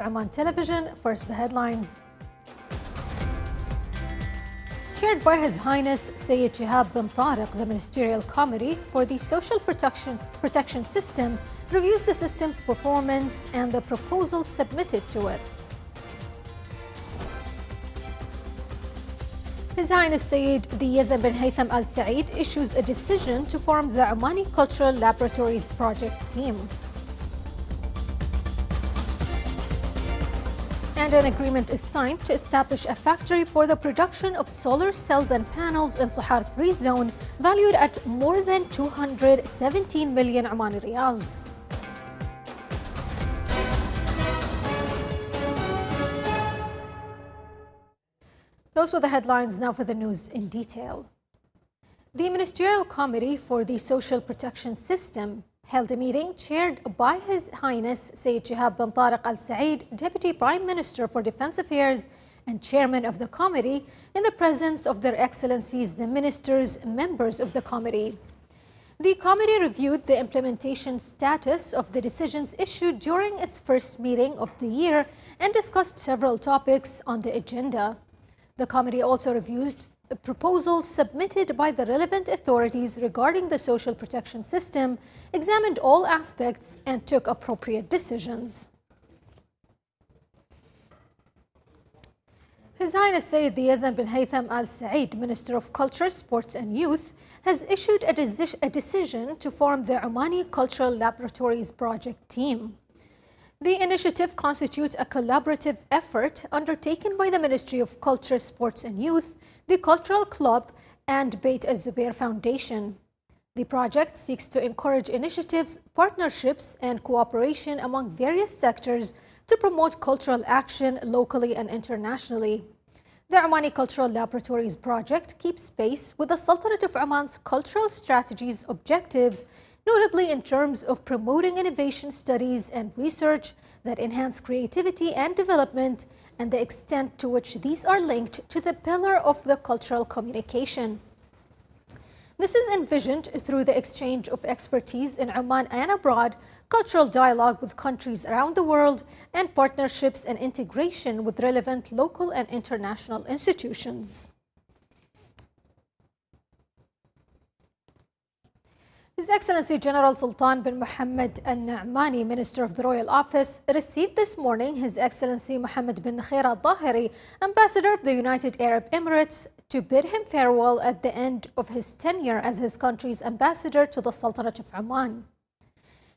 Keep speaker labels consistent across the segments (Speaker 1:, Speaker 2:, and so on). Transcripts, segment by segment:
Speaker 1: Oman Television. First, the headlines. Chaired by His Highness Sayyid Shihab bin Tariq, the Ministerial Committee for the Social Protection System reviews the system's performance and the proposals submitted to it. His Highness Sayyid Yazan bin Haytham Al Saeed issues a decision to form the Omani Cultural Laboratories project team. And an agreement is signed to establish a factory for the production of solar cells and panels in Sahar Free Zone, valued at more than 217 million Omani riyals. Those were the headlines. Now for the news in detail. The Ministerial Committee for the Social Protection System held a meeting chaired by His Highness Sayyid Shihab bin Tariq Al Saeed, Deputy Prime Minister for Defence Affairs and Chairman of the Committee, in the presence of Their Excellencies the Ministers, members of the Committee. The Committee reviewed the implementation status of the decisions issued during its first meeting of the year and discussed several topics on the agenda. The Committee also reviewed proposals submitted by the relevant authorities regarding the social protection system, examined all aspects, and took appropriate decisions. His Highness Sayyid Yazan bin Haytham Al Saeed, Minister of Culture, Sports and Youth, has issued a decision to form the Omani Cultural Laboratories project team. The initiative constitutes a collaborative effort undertaken by the Ministry of Culture, Sports and Youth, the Cultural Club, and Beit Az-Zubair Foundation. The project seeks to encourage initiatives, partnerships, and cooperation among various sectors to promote cultural action locally and internationally. The Omani Cultural Laboratories project keeps pace with the Sultanate of Oman's cultural strategies objectives, notably in terms of promoting innovation studies and research that enhance creativity and development, and the extent to which these are linked to the pillar of the cultural communication. This is envisioned through the exchange of expertise in Oman and abroad, cultural dialogue with countries around the world, and partnerships and integration with relevant local and international institutions. His Excellency General Sultan bin Mohammed Al Na'mani, Minister of the Royal Office, received this morning His Excellency Mohammed bin Khair Al Dhahiri, Ambassador of the United Arab Emirates, to bid him farewell at the end of his tenure as his country's ambassador to the Sultanate of Oman.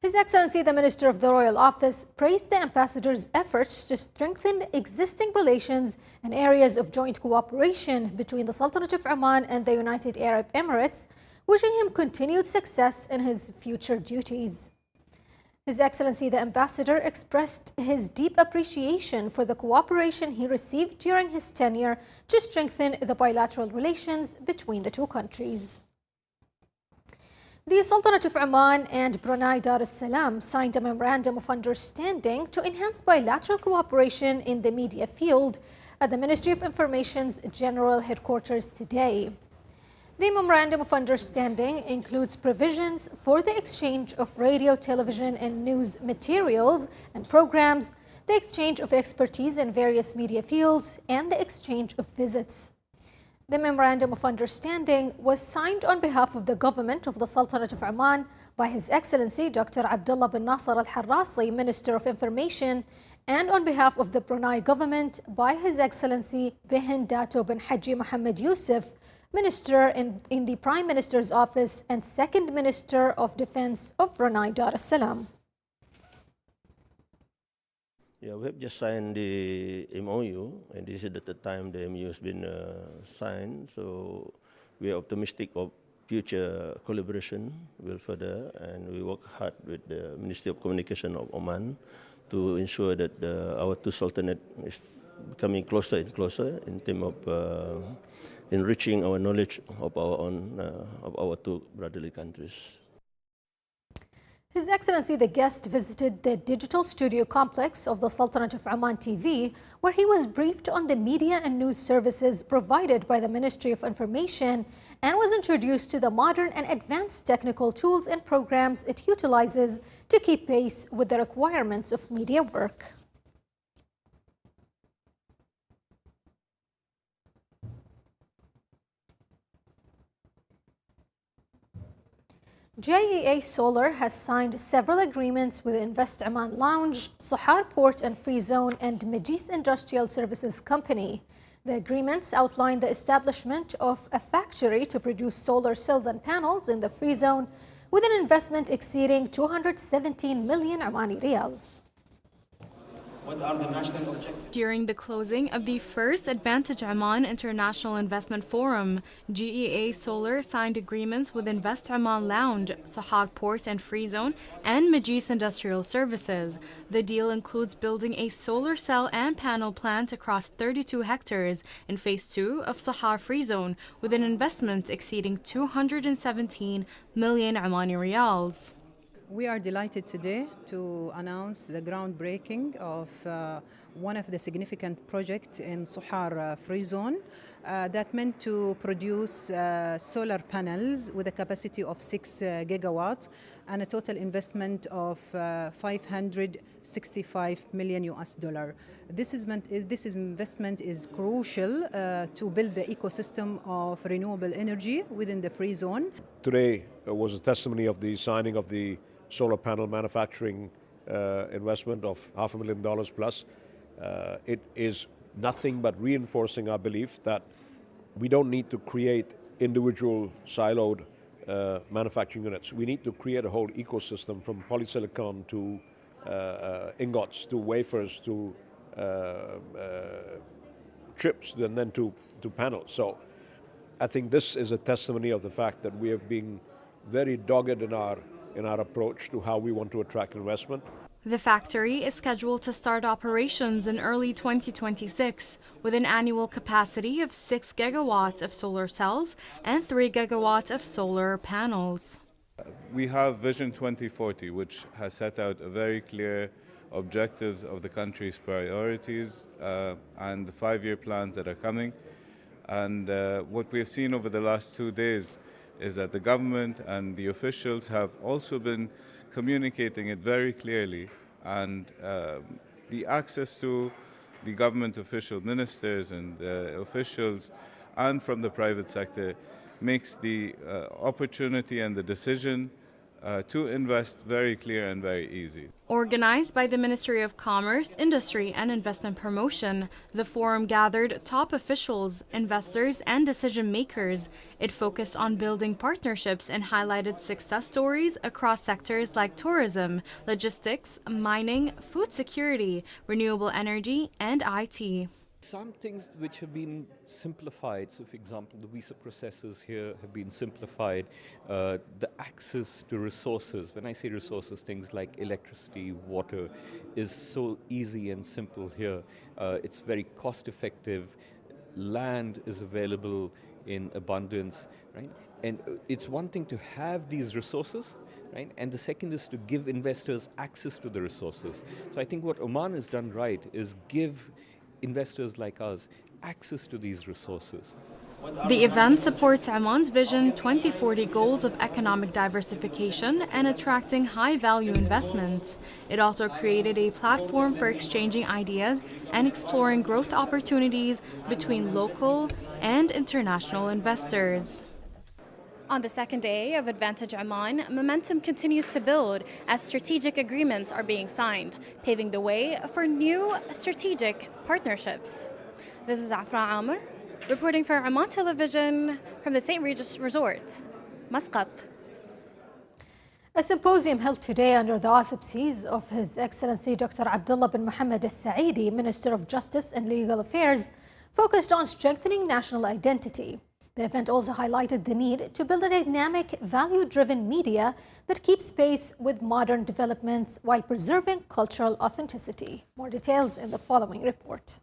Speaker 1: His Excellency the Minister of the Royal Office praised the ambassador's efforts to strengthen existing relations and areas of joint cooperation between the Sultanate of Oman and the United Arab Emirates, wishing him continued success in his future duties. His Excellency the Ambassador expressed his deep appreciation for the cooperation he received during his tenure to strengthen the bilateral relations between the two countries. The Sultanate of Oman and Brunei Dar es Salaam signed a memorandum of understanding to enhance bilateral cooperation in the media field at the Ministry of Information's General Headquarters today. The Memorandum of Understanding includes provisions for the exchange of radio, television, and news materials and programs, the exchange of expertise in various media fields, and the exchange of visits. The Memorandum of Understanding was signed on behalf of the Government of the Sultanate of Oman by His Excellency Dr. Abdullah bin Nasser Al-Harrasi, Minister of Information, and on behalf of the Brunei Government by His Excellency Bihin Dato bin Haji Mohammed Yusuf, Minister in the Prime Minister's Office and Second Minister of Defense of Brunei Dar es Salaam.
Speaker 2: Yeah, we have just signed the MOU, and this is the third time the MOU has been signed. So we are optimistic of future collaboration will further, and we work hard with the Ministry of Communication of Oman to ensure that our two sultanate is becoming closer and closer in terms of enriching our knowledge of our own, of our two brotherly countries.
Speaker 1: His Excellency the guest visited the digital studio complex of the Sultanate of Oman TV, where he was briefed on the media and news services provided by the Ministry of Information and was introduced to the modern and advanced technical tools and programs it utilizes to keep pace with the requirements of media work. JEA Solar has signed several agreements with Invest Oman Lounge, Sahar Port and Free Zone, and Majis Industrial Services Company. The agreements outline the establishment of a factory to produce solar cells and panels in the Free Zone with an investment exceeding 217 million Omani riyals.
Speaker 3: What are the national objectives?
Speaker 4: During the closing of the first Advantage Oman International Investment Forum, GEA Solar signed agreements with Invest Oman Lounge, Sahar Port and Free Zone, and Majis Industrial Services. The deal includes building a solar cell and panel plant across 32 hectares in Phase 2 of Sahar Free Zone, with an investment exceeding 217 million Omani riyals.
Speaker 5: We are delighted today to announce the groundbreaking of one of the significant projects in Sahar Free Zone that meant to produce solar panels with a capacity of 6 gigawatts and a total investment of 565 million US dollar. This investment is crucial to build the ecosystem of renewable energy within the Free Zone.
Speaker 6: Today was a testimony of the signing of the solar panel manufacturing investment of $500,000 plus. It is nothing but reinforcing our belief that we don't need to create individual siloed manufacturing units. We need to create a whole ecosystem from polysilicon to ingots to wafers to chips and then to panels. So I think this is a testimony of the fact that we have been very dogged in our approach to how we want to attract investment.
Speaker 4: The factory is scheduled to start operations in early 2026 with an annual capacity of 6 gigawatts of solar cells and 3 gigawatts of solar panels.
Speaker 7: We have Vision 2040, which has set out a very clear objectives of the country's priorities and the 5-year plans that are coming. And what we have seen over the last 2 days is that the government and the officials have also been communicating it very clearly, and the access to the government official ministers and officials and from the private sector makes the opportunity and the decision to invest very clear and very easy.
Speaker 4: Organized by the Ministry of Commerce, Industry and Investment Promotion, the forum gathered top officials, investors, and decision makers. It focused on building partnerships and highlighted success stories across sectors like tourism, logistics, mining, food security, renewable energy, and IT.
Speaker 8: Some things which have been simplified, so for example, the visa processes here have been simplified. The access to resources, when I say resources, things like electricity, water, is so easy and simple here. It's very cost effective. Land is available in abundance, right? And it's one thing to have these resources, right? And the second is to give investors access to the resources. So I think what Oman has done right is give investors like us access to these resources.
Speaker 4: The event supports Oman's Vision 2040 goals of economic diversification and attracting high-value investments. It also created a platform for exchanging ideas and exploring growth opportunities between local and international investors. On the second day of Advantage Oman, momentum continues to build as strategic agreements are being signed, paving the way for new strategic partnerships. This is Afra Amr, reporting for Oman Television from the St. Regis Resort, Muscat.
Speaker 1: A symposium held today under the auspices of His Excellency Dr. Abdullah bin Mohammed Al-Saidi, Minister of Justice and Legal Affairs, focused on strengthening national identity. The event also highlighted the need to build a dynamic, value-driven media that keeps pace with modern developments while preserving cultural authenticity. More details in the following report.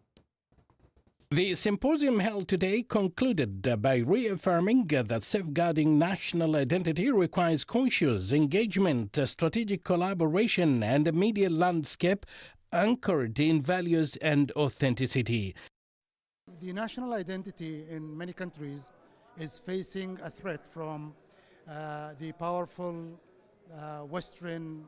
Speaker 9: The symposium held today concluded by reaffirming that safeguarding national identity requires conscious engagement, strategic collaboration, and a media landscape anchored in values and authenticity.
Speaker 10: The national identity in many countries is facing a threat from the powerful Western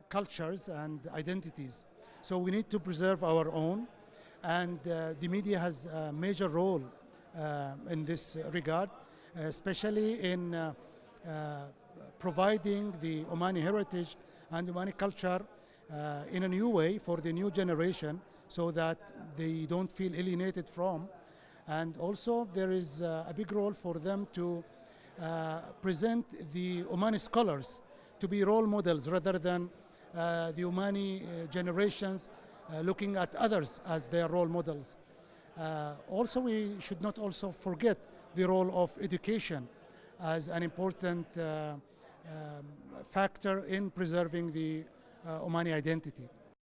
Speaker 10: cultures and identities. So we need to preserve our own, and the media has a major role in this regard, especially in providing the Omani heritage and Omani culture in a new way for the new generation so that they don't feel alienated from. And also there is a big role for them to present the Omani scholars to be role models rather than the Omani generations looking at others as their role models. Also, we should not also forget the role of education as an important factor in preserving the Omani identity.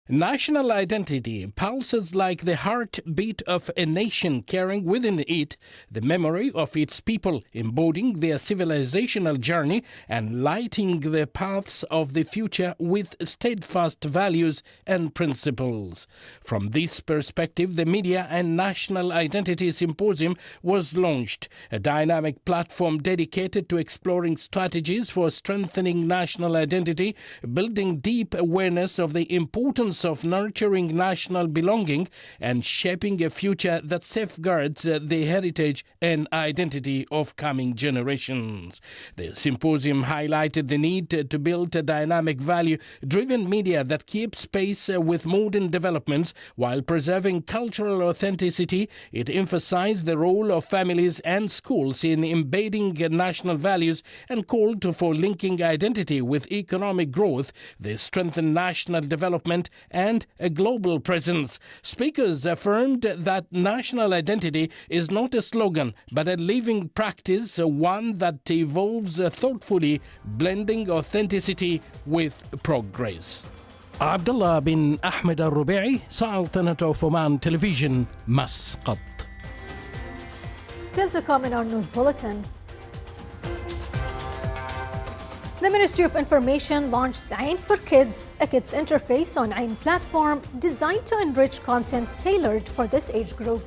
Speaker 9: National identity pulses like the heartbeat of a nation, carrying within it the memory of its people, embodying their civilizational journey and lighting the paths of the future with steadfast values and principles. From this perspective, the Media and National Identity Symposium was launched, a dynamic platform dedicated to exploring strategies for strengthening national identity, building deep awareness of the importance of nurturing national belonging and shaping a future that safeguards the heritage and identity of coming generations. The symposium highlighted the need to build a dynamic, value-driven media that keeps pace with modern developments while preserving cultural authenticity. It emphasized the role of families and schools in embedding national values and called for linking identity with economic growth, the strengthened national development and a global presence. Speakers affirmed that national identity is not a slogan but a living practice, one that evolves thoughtfully, blending authenticity with progress. Abdullah bin Ahmed al-Rubi'i, Sultanate of Oman Television, Muscat.
Speaker 1: Still to come in our news bulletin. The Ministry of Information launched Ain for Kids, a kids interface on Ain platform designed to enrich content tailored for this age group.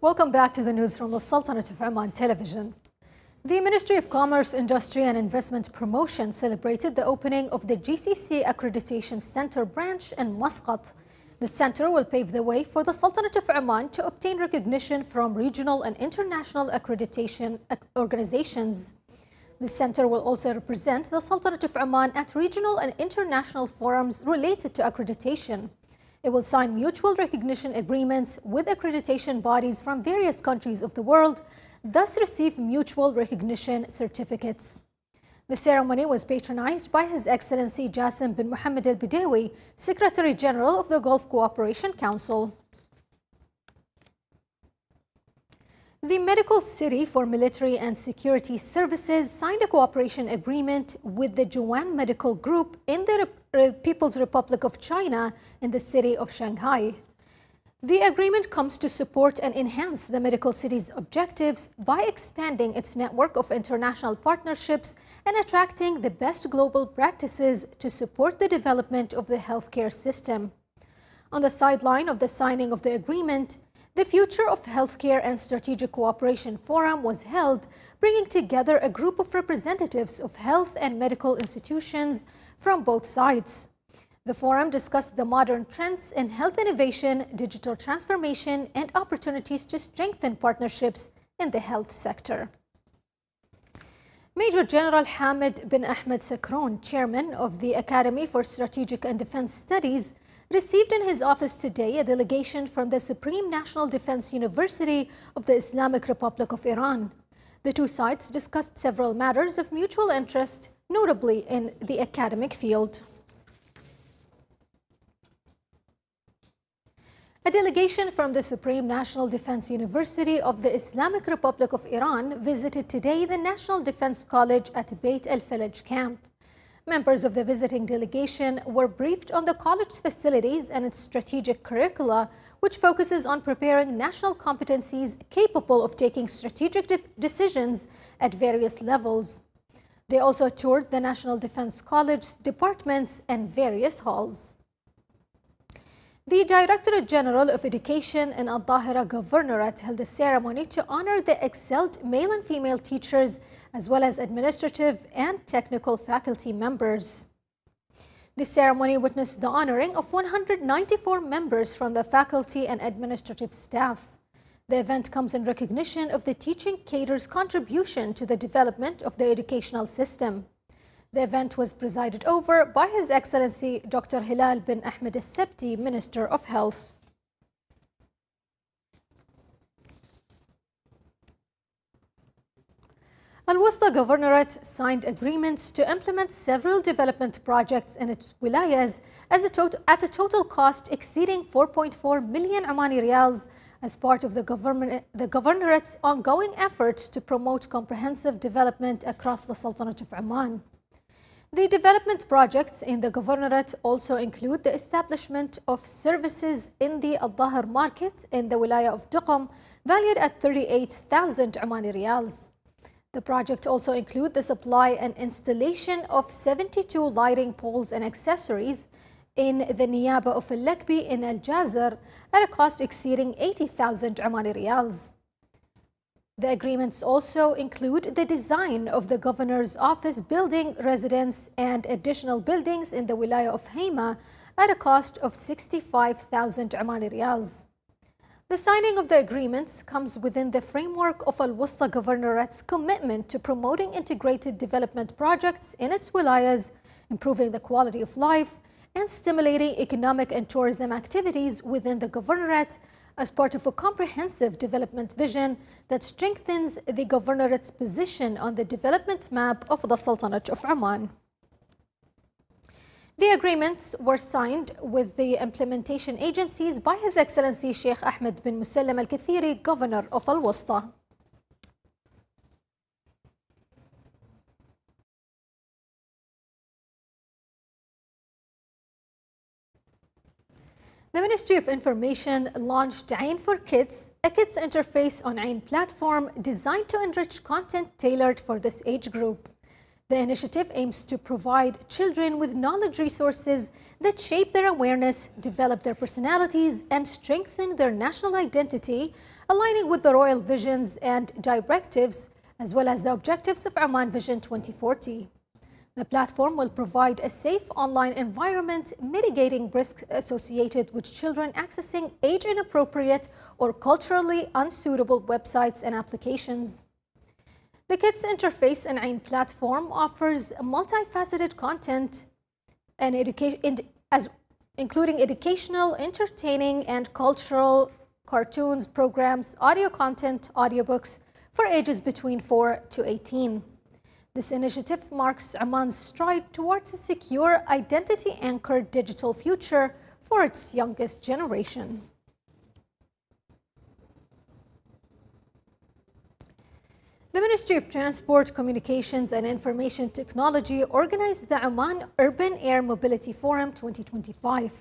Speaker 1: Welcome back to the news from the Sultanate of Oman Television. The Ministry of Commerce, Industry and Investment Promotion celebrated the opening of the GCC Accreditation Center branch in Muscat. The center will pave the way for the Sultanate of Oman to obtain recognition from regional and international accreditation organizations. The center will also represent the Sultanate of Oman at regional and international forums related to accreditation. It will sign mutual recognition agreements with accreditation bodies from various countries of the world, thus receive mutual recognition certificates. The ceremony was patronized by His Excellency Jassim bin Mohammed al-Bidawi, Secretary General of the Gulf Cooperation Council. The Medical City for Military and Security Services signed a cooperation agreement with the Juan Medical Group in the People's Republic of China in the city of Shanghai. The agreement comes to support and enhance the Medical City's objectives by expanding its network of international partnerships and attracting the best global practices to support the development of the healthcare system. On the sideline of the signing of the agreement, the Future of Healthcare and Strategic Cooperation Forum was held, bringing together a group of representatives of health and medical institutions from both sides. The forum discussed the modern trends in health innovation, digital transformation, and opportunities to strengthen partnerships in the health sector. Major General Hamid bin Ahmed Sakron, chairman of the Academy for Strategic and Defense Studies, received in his office today a delegation from the Supreme National Defense University of the Islamic Republic of Iran. The two sides discussed several matters of mutual interest, notably in the academic field. A delegation from the Supreme National Defense University of the Islamic Republic of Iran visited today the National Defense College at Beit el-Falaj camp. Members of the visiting delegation were briefed on the college's facilities and its strategic curricula, which focuses on preparing national competencies capable of taking strategic decisions at various levels. They also toured the National Defense College, departments, and various halls. The Directorate General of Education in Al-Dhahira Governorate held a ceremony to honor the excelled male and female teachers as well as administrative and technical faculty members. The ceremony witnessed the honoring of 194 members from the faculty and administrative staff. The event comes in recognition of the teaching cadre's contribution to the development of the educational system. The event was presided over by His Excellency Dr. Hilal bin Ahmed Al-Sabti, Minister of Health. Al-Wusta Governorate signed agreements to implement several development projects in its wilayas at a total cost exceeding 4.4 million Omani Riyals as part of the Governorate's ongoing efforts to promote comprehensive development across the Sultanate of Oman. The development projects in the Governorate also include the establishment of services in the Al-Dhahir market in the Wilaya of Duqm, valued at 38,000 Omani Riyals. The project also includes the supply and installation of 72 lighting poles and accessories in the Niyaba of Al-Lakbi in Al-Jazir at a cost exceeding 80,000 Omani Riyals. The agreements also include the design of the Governor's Office building, residence, and additional buildings in the Wilaya of Haima at a cost of 65,000 Omani Riyals. The signing of the agreements comes within the framework of Al-Wusta Governorate's commitment to promoting integrated development projects in its wilayas, improving the quality of life, and stimulating economic and tourism activities within the Governorate as part of a comprehensive development vision that strengthens the Governorate's position on the development map of the Sultanate of Oman. The agreements were signed with the implementation agencies by His Excellency Sheikh Ahmed bin Musallam Al-Kathiri, Governor of Al-Wusta. The Ministry of Information launched Ain for Kids, a kids interface on Ain platform designed to enrich content tailored for this age group. The initiative aims to provide children with knowledge resources that shape their awareness, develop their personalities, and strengthen their national identity, aligning with the royal visions and directives, as well as the objectives of Oman Vision 2040. The platform will provide a safe online environment, mitigating risks associated with children accessing age-inappropriate or culturally unsuitable websites and applications. The Kids Interface and Ain platform offers multifaceted content and including educational, entertaining, and cultural cartoons, programs, audio content, audiobooks for ages between 4 to 18. This initiative marks Oman's stride towards a secure, identity-anchored digital future for its youngest generation. The Ministry of Transport, Communications and Information Technology organized the Oman Urban Air Mobility Forum 2025.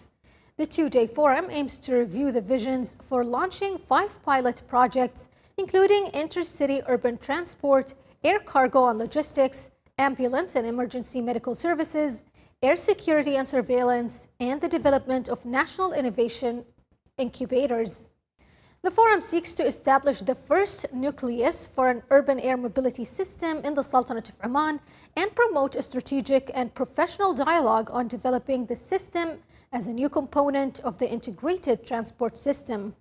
Speaker 1: The two-day forum aims to review the visions for launching 5 pilot projects, including intercity urban transport, air cargo and logistics, ambulance and emergency medical services, air security and surveillance, and the development of national innovation incubators. The forum seeks to establish the first nucleus for an urban air mobility system in the Sultanate of Oman and promote a strategic and professional dialogue on developing the system as a new component of the integrated transport system.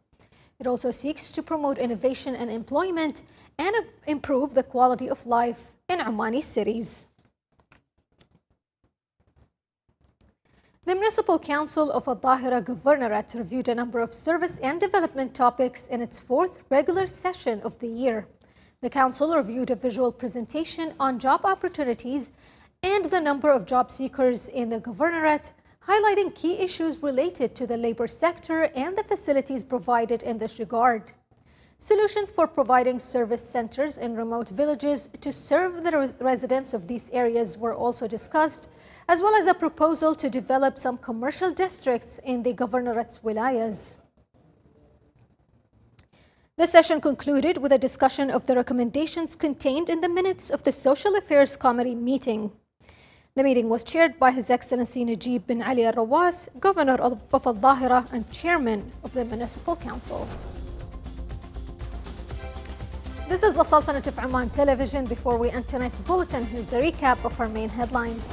Speaker 1: It also seeks to promote innovation and employment and improve the quality of life in Omani cities. The Municipal Council of Al-Dhahira Governorate reviewed a number of service and development topics in its 4th regular session of the year. The Council reviewed a visual presentation on job opportunities and the number of job seekers in the Governorate, highlighting key issues related to the labor sector and the facilities provided in this regard. solutions for providing service centers in remote villages to serve the residents of these areas were also discussed, as well as a proposal to develop some commercial districts in the governorate's wilayas. The session concluded with a discussion of the recommendations contained in the minutes of the Social Affairs Committee meeting. The meeting was chaired by His Excellency Najib bin Ali al-Rawas, Governor of Al-Dhahira and Chairman of the Municipal Council. This is the Sultanate of Oman television. Before we end tonight's bulletin, here's a recap of our main headlines.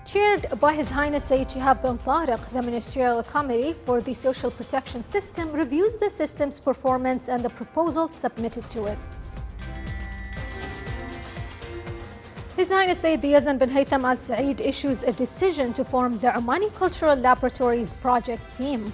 Speaker 1: Chaired by His Highness Sayyid Shihab bin Tariq, the Ministerial Committee for the Social Protection System reviews the system's performance and the proposals submitted to it. His Highness Sayyid Yazan bin Haytham Al Saeed issues a decision to form the Omani Cultural Laboratories project team.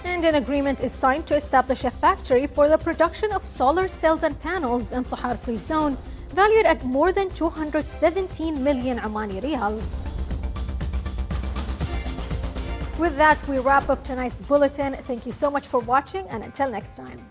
Speaker 1: And an agreement is signed to establish a factory for the production of solar cells and panels in Sahar Free Zone, valued at more than 217 million Omani riyals. With that, we wrap up tonight's bulletin. Thank you so much for watching, and until next time.